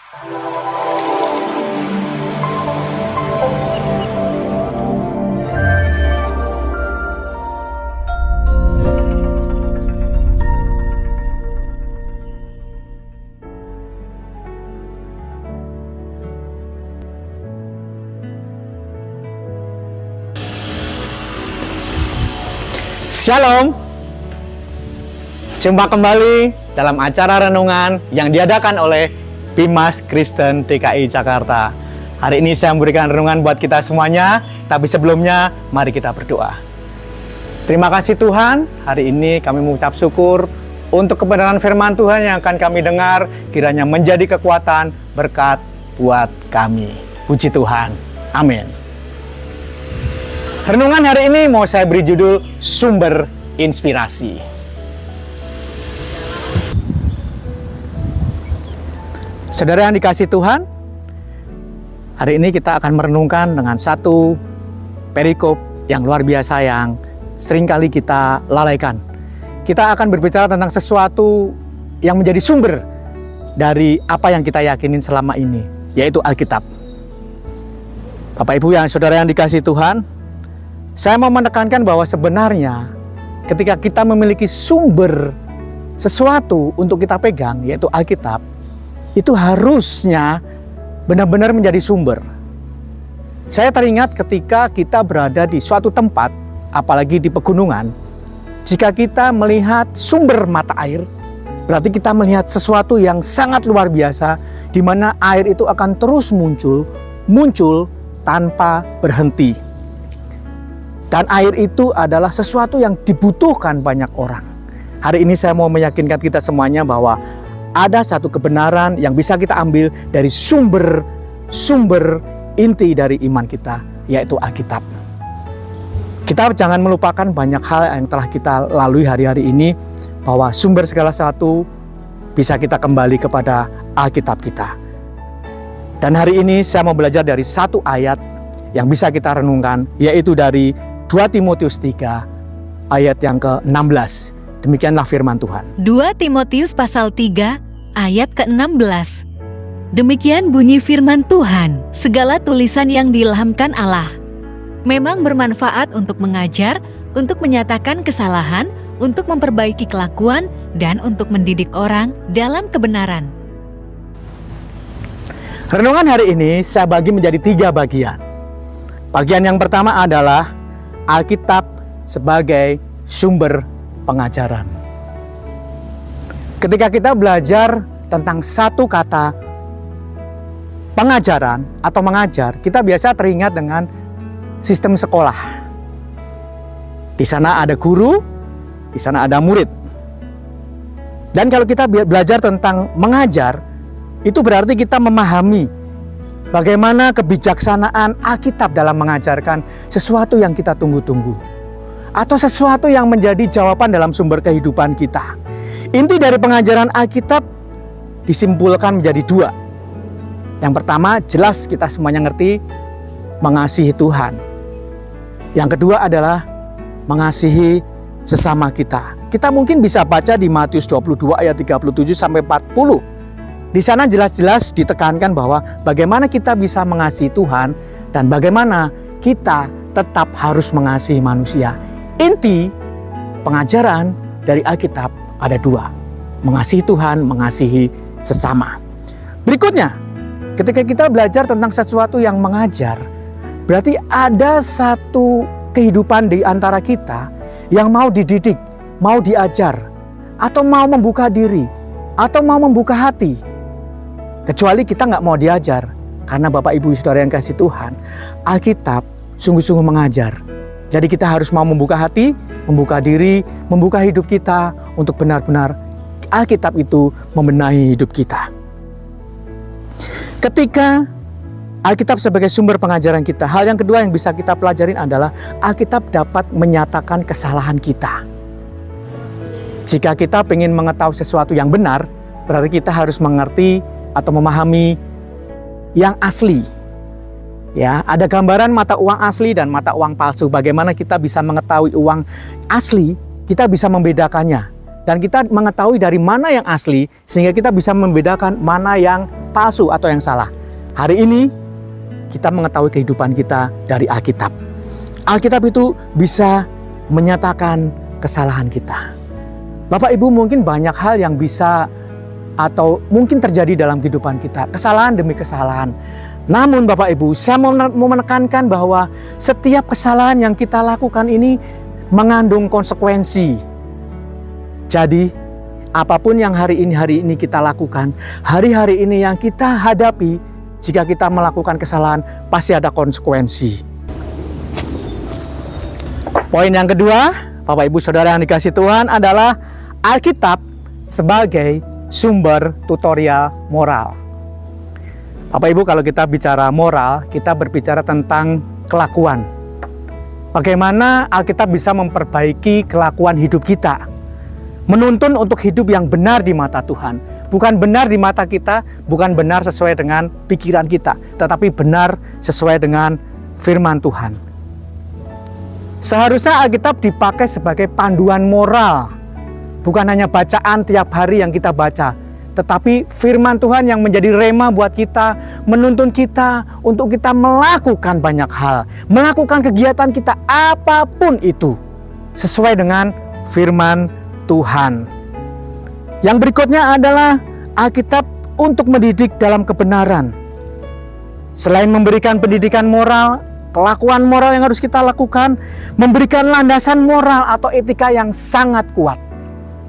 Shalom. Jumpa kembali dalam acara renungan yang diadakan oleh Bimas Kristen DKI Jakarta. Hari ini saya memberikan renungan buat kita semuanya, tapi sebelumnya mari kita berdoa. Terima kasih Tuhan, hari ini kami mengucap syukur untuk kebenaran firman Tuhan yang akan kami dengar, kiranya menjadi kekuatan, berkat buat kami. Puji Tuhan. Amin. Renungan hari ini mau saya beri judul Sumber Inspirasi. Saudara yang dikasihi Tuhan, hari ini kita akan merenungkan dengan satu perikop yang luar biasa yang seringkali kita lalaikan. Kita akan berbicara tentang sesuatu yang menjadi sumber dari apa yang kita yakinin selama ini, yaitu Alkitab. Bapak Ibu yang saudara yang dikasihi Tuhan, saya mau menekankan bahwa sebenarnya ketika kita memiliki sumber sesuatu untuk kita pegang, yaitu Alkitab, itu harusnya benar-benar menjadi sumber. Saya teringat ketika kita berada di suatu tempat, apalagi di pegunungan, jika kita melihat sumber mata air, berarti kita melihat sesuatu yang sangat luar biasa, di mana air itu akan terus muncul tanpa berhenti. Dan air itu adalah sesuatu yang dibutuhkan banyak orang. Hari ini saya mau meyakinkan kita semuanya bahwa ada satu kebenaran yang bisa kita ambil dari sumber inti dari iman kita, yaitu Alkitab. Kita jangan melupakan banyak hal yang telah kita lalui hari-hari ini, bahwa sumber segala sesuatu bisa kita kembali kepada Alkitab kita. Dan hari ini saya mau belajar dari satu ayat yang bisa kita renungkan, yaitu dari 2 Timotius 3 ayat yang ke-16. Demikianlah firman Tuhan. 2 Timotius pasal 3 ayat ke-16. Demikian bunyi firman Tuhan, segala tulisan yang diilhamkan Allah memang bermanfaat untuk mengajar, untuk menyatakan kesalahan, untuk memperbaiki kelakuan, dan untuk mendidik orang dalam kebenaran. Renungan hari ini saya bagi menjadi 3 bagian. Bagian yang pertama adalah Alkitab sebagai sumber pengajaran. Ketika kita belajar tentang satu kata pengajaran atau mengajar, kita biasa teringat dengan sistem sekolah. Di sana ada guru, di sana ada murid. Dan kalau kita belajar tentang mengajar, itu berarti kita memahami bagaimana kebijaksanaan Alkitab dalam mengajarkan sesuatu yang kita tunggu-tunggu, atau sesuatu yang menjadi jawaban dalam sumber kehidupan kita. Inti dari pengajaran Alkitab disimpulkan menjadi 2. Yang pertama, jelas kita semuanya ngerti, mengasihi Tuhan. Yang kedua adalah mengasihi sesama kita. Kita mungkin bisa baca di Matius 22 ayat 37 sampai 40. Di sana jelas-jelas ditekankan bahwa bagaimana kita bisa mengasihi Tuhan dan bagaimana kita tetap harus mengasihi manusia. Inti pengajaran dari Alkitab ada 2. Mengasihi Tuhan, mengasihi sesama. Berikutnya, ketika kita belajar tentang sesuatu yang mengajar, berarti ada satu kehidupan di antara kita yang mau dididik, mau diajar, atau mau membuka diri, atau mau membuka hati. Kecuali kita nggak mau diajar, karena Bapak Ibu Saudara yang kasih Tuhan, Alkitab sungguh-sungguh mengajar. Jadi kita harus mau membuka hati, membuka diri, membuka hidup kita untuk benar-benar Alkitab itu membenahi hidup kita. Ketika Alkitab sebagai sumber pengajaran kita, hal yang kedua yang bisa kita pelajarin adalah Alkitab dapat menyatakan kesalahan kita. Jika kita ingin mengetahui sesuatu yang benar, berarti kita harus mengerti atau memahami yang asli. Ya, ada gambaran mata uang asli dan mata uang palsu. Bagaimana kita bisa mengetahui uang asli, kita bisa membedakannya. Dan kita mengetahui dari mana yang asli, sehingga kita bisa membedakan mana yang palsu atau yang salah. Hari ini kita mengetahui kehidupan kita dari Alkitab. Alkitab itu bisa menyatakan kesalahan kita. Bapak Ibu, mungkin banyak hal yang bisa atau mungkin terjadi dalam kehidupan kita, kesalahan demi kesalahan. Namun Bapak Ibu, saya mau menekankan bahwa setiap kesalahan yang kita lakukan ini mengandung konsekuensi. Jadi, apapun yang hari ini kita lakukan, hari-hari ini yang kita hadapi, jika kita melakukan kesalahan, pasti ada konsekuensi. Poin yang kedua, Bapak Ibu Saudara yang dikasihi Tuhan, adalah Alkitab sebagai sumber tutorial moral. Bapak Ibu, kalau kita bicara moral, kita berbicara tentang kelakuan. Bagaimana Alkitab bisa memperbaiki kelakuan hidup kita. Menuntun untuk hidup yang benar di mata Tuhan. Bukan benar di mata kita, bukan benar sesuai dengan pikiran kita, tetapi benar sesuai dengan firman Tuhan. Seharusnya Alkitab dipakai sebagai panduan moral. Bukan hanya bacaan tiap hari yang kita baca, tetapi firman Tuhan yang menjadi rema buat kita, menuntun kita untuk kita melakukan banyak hal, melakukan kegiatan kita apapun itu sesuai dengan firman Tuhan. Yang berikutnya adalah Alkitab untuk mendidik dalam kebenaran. Selain memberikan pendidikan moral, kelakuan moral yang harus kita lakukan, memberikan landasan moral atau etika yang sangat kuat.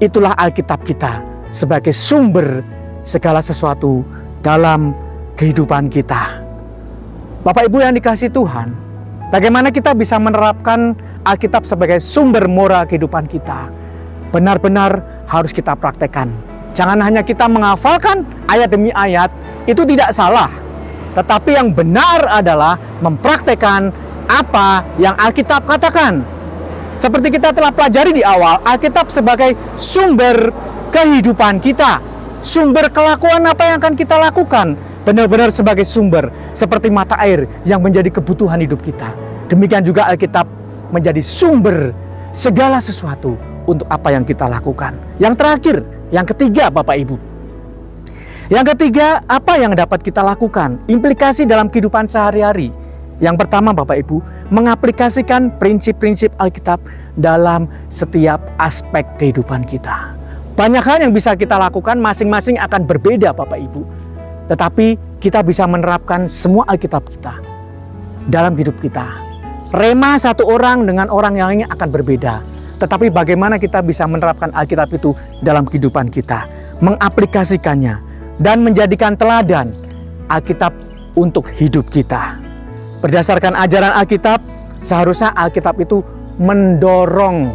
Itulah Alkitab kita sebagai sumber segala sesuatu dalam kehidupan kita. Bapak Ibu yang dikasihi Tuhan, bagaimana kita bisa menerapkan Alkitab sebagai sumber moral kehidupan kita? Benar-benar harus kita praktekkan. Jangan hanya kita menghafalkan ayat demi ayat, itu tidak salah. Tetapi yang benar adalah mempraktekkan apa yang Alkitab katakan. Seperti kita telah pelajari di awal, Alkitab sebagai sumber kehidupan kita. Sumber kelakuan apa yang akan kita lakukan. Benar-benar sebagai sumber, seperti mata air yang menjadi kebutuhan hidup kita. Demikian juga Alkitab menjadi sumber segala sesuatu untuk apa yang kita lakukan. Yang terakhir, yang ketiga Bapak Ibu. Yang ketiga, apa yang dapat kita lakukan? Implikasi dalam kehidupan sehari-hari. Yang pertama Bapak Ibu, mengaplikasikan prinsip-prinsip Alkitab dalam setiap aspek kehidupan kita. Banyak hal yang bisa kita lakukan, masing-masing akan berbeda Bapak Ibu. Tetapi kita bisa menerapkan semua Alkitab kita dalam hidup kita. Rema satu orang dengan orang yang lainnya akan berbeda. Tetapi bagaimana kita bisa menerapkan Alkitab itu dalam kehidupan kita, mengaplikasikannya, dan menjadikan teladan Alkitab untuk hidup kita. Berdasarkan ajaran Alkitab, seharusnya Alkitab itu mendorong,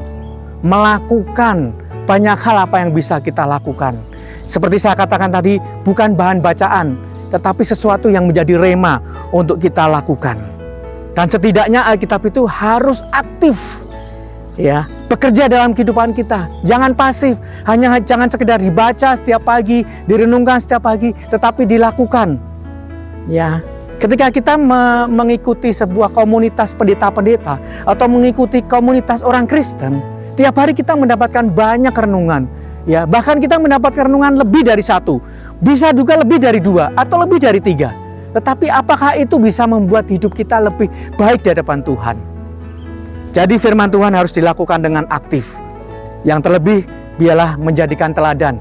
melakukan banyak hal apa yang bisa kita lakukan. Seperti saya katakan tadi, bukan bahan bacaan, tetapi sesuatu yang menjadi rema untuk kita lakukan. Dan setidaknya Alkitab itu harus aktif, ya, bekerja dalam kehidupan kita. Jangan pasif, jangan sekedar dibaca setiap pagi, direnungkan setiap pagi, tetapi dilakukan. Ya, ketika kita mengikuti sebuah komunitas pendeta-pendeta atau mengikuti komunitas orang Kristen, tiap hari kita mendapatkan banyak renungan. Ya, bahkan kita mendapatkan renungan lebih dari satu, bisa juga lebih dari 2 atau lebih dari 3. Tetapi apakah itu bisa membuat hidup kita lebih baik di hadapan Tuhan? Jadi firman Tuhan harus dilakukan dengan aktif. Yang terlebih, biarlah menjadikan teladan.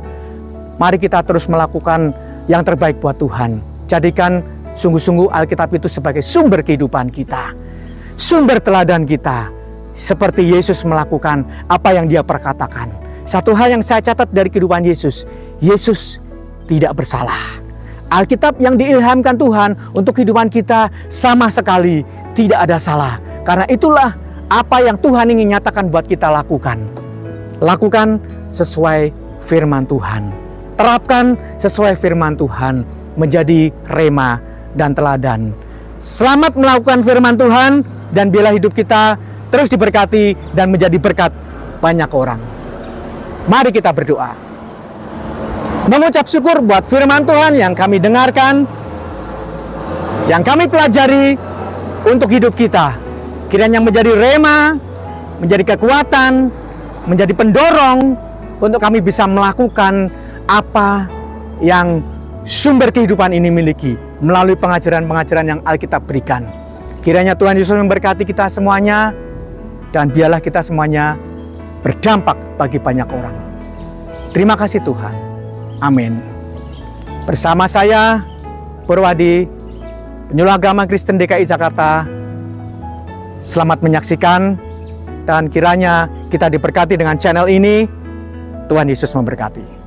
Mari kita terus melakukan yang terbaik buat Tuhan. Jadikan sungguh-sungguh Alkitab itu sebagai sumber kehidupan kita. Sumber teladan kita. Seperti Yesus melakukan apa yang dia perkatakan. Satu hal yang saya catat dari kehidupan Yesus. Yesus tidak bersalah. Alkitab yang diilhamkan Tuhan untuk kehidupan kita sama sekali tidak ada salah. Karena itulah apa yang Tuhan ingin nyatakan buat kita lakukan. Lakukan sesuai firman Tuhan. Terapkan sesuai firman Tuhan menjadi rema dan teladan. Selamat melakukan firman Tuhan dan biarlah hidup kita terus diberkati dan menjadi berkat banyak orang. Mari kita berdoa. Mengucap syukur buat firman Tuhan yang kami dengarkan, yang kami pelajari untuk hidup kita. Kiranya menjadi rema, menjadi kekuatan, menjadi pendorong untuk kami bisa melakukan apa yang sumber kehidupan ini miliki melalui pengajaran-pengajaran yang Alkitab berikan. Kiranya Tuhan Yesus memberkati kita semuanya, dan biarlah kita semuanya berdampak bagi banyak orang. Terima kasih Tuhan. Amin. Bersama saya, Purwadi, penyuluh agama Kristen DKI Jakarta, selamat menyaksikan, dan kiranya kita diberkati dengan channel ini. Tuhan Yesus memberkati.